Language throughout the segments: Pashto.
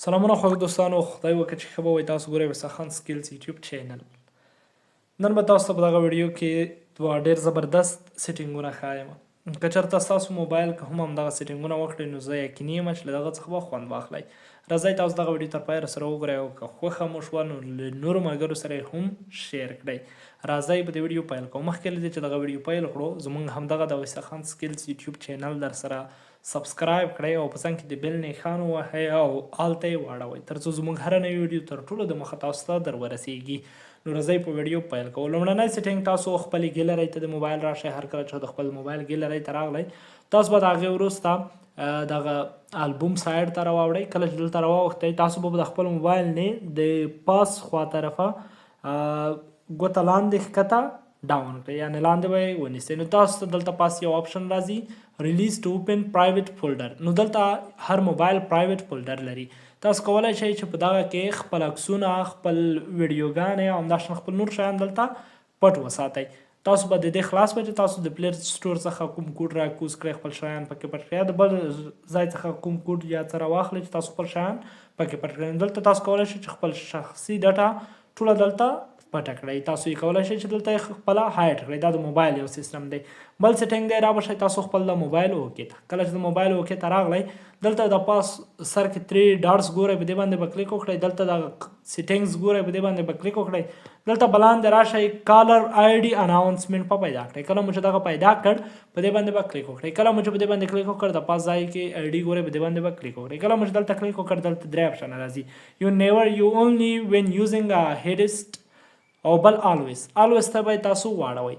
سلامونه خوږ دوستانو، خدای وکړي چې ښه به وئ. تاسو ګورئ وساخان سکلز یوټیوب چینل. نن به تاسو ته په دغه ویډیو کې دوه ډېر زبردست سیټینګونه ښایم. که چېرته ستاسو موبایل که هم همدغه سیټینګونه وکړئ نو زه یقیني یم چې له دغه څخه به خوند واخلئ. راځئ تاسو دغه ویډیو تر پایه راسره وګورئ او که خوښه مو شوه نو له نورو ملګرو سره یې هم شیر کړئ. راځئ په دې ویډیو پیل کوو. مخکې له دې چې دغه ویډیو پیل کړو زموږ همدغه د وساخان سکلز یوټیوب چینل در سره سبسکرایب کړئ او په څنګ کې د بیل نښان ووهئ او آل ته یې واړوئ تر څو زموږ هره نوې ویډیو تر ټولو د مخه تاسو ته در ورسیږي. نو راځئ په ویډیو پیل کوو. لومړنی سیټینګ تاسو خپلې ګیلرۍ ته د موبایل راشئ. هر کله چې د خپل موبایل ګیلرۍ ته راغلی تاسو به د هغې وروسته دغه البوم سایډ ته راواوړئ. کله چې دلته راواوښتئ تاسو به د خپل موبایل نه د پاس خوا طرفه ګوته لاندې ښکته ډاون کړئ، یعنې لاندې به یې ونیسئ. نو تاسو ته دلته پاس یو آپشن راځي ریلیز ټو اوپن پرایویټ فولډر. نو دلته هر موبایل پرایویټ فولډر لري. تاسو کولی شئ چې په دغه کې خپل عکسونه، خپل ویډیوګانې او همداشان خپل نور شیان دلته پټ وساتئ. تاسو به د دې خلاص به چې تاسو د پلیر سټور څخه کوم کوډ راکوز کړئ، خپل شیان پکې پټ کړئ، یا د بل ځای څخه کوم کوډ یا څه راواخلئ چې تاسو خپل شیان پکې پټ کړئ. دلته تاسو کولی شئ چې خپل شخصي ډاټا ټوله دلته پټه کړئ. تاسو یې کولی شئ چې دلته یې خپله هایډ کړئ. دا د موبایل یو سیستم دی. بل سیټینګ دی، را به شئ تاسو خپل د موبایل اوکې ته. کله چې د موبایل اوکې ته راغلی دلته د پاس سر کې 3 ډاټس ګورئ، په دې باندې به کلیک وکړئ. دلته د سیټینګز ګورئ، په دې باندې به کلیک وکړئ. دلته به لاندې راشئ کالر آی ډي اناونسمنټ په پیدا کړئ. کله مو چې دغه پیدا کړ په دې باندې به کلیک وکړئ. کله مو چې په دې باندې کلیک وکړ د پاس ځای کې آی ډي ګورئ، په دې باندې به کلیک وکړئ. کله مو چې دلته کلیک وکړ دلته 3 آپشنه راځي. یو اونلی وین یوزینګ هیډست او بل آلویز ته به تاسو واړوئ.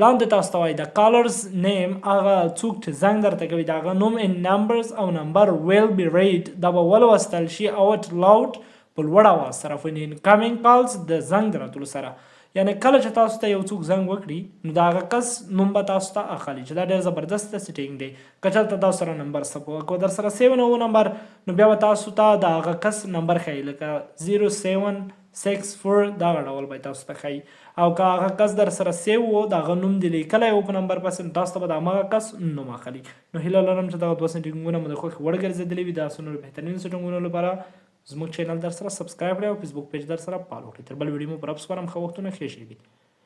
لاندې تاسو ته وایي د کالرز نیم، هغه څوک چې زنګ درته کوي د هغه نوم ان نمبرز او نمبر ویل بی ریډ، دا به ولوستل شي اوټ لاوډ په لوړ اواز سره فن انکمینګ کالز د زنګ د راتلو سره. یعنې کله چې تاسو ته یو څوک زنګ وکړي نو د هغه کس نوم به تاسو ته اخلي، چې دا ډېر زبردسته سیټینګ دی. که چېرته تاسو سره نمبر کو در سره 7 نه و نمبر نو بیا به تاسو ته د هغه کس نمبر ښایي، لکه 0764 دغه ډول به تاسو ته ښایي. او که هغه کس در سره سیو و د هغه نوم دې لیکلی و په نمبر پسې نو تاسو ته به د همغه کس نوم اخلي. نو هیله لرم چې دغه 2 سیټینګونه مو د خوښې وړ ګرځېدلي وي. داسې نورو بهترینو سیټینګونو لپاره زموږ چینل در سره سبسکرایب کړئ او فیسبوک پیج در سره فالو کړئ. تر بل ویډیو مو په رب سپارم. ښه وختونه، ښې شېبې.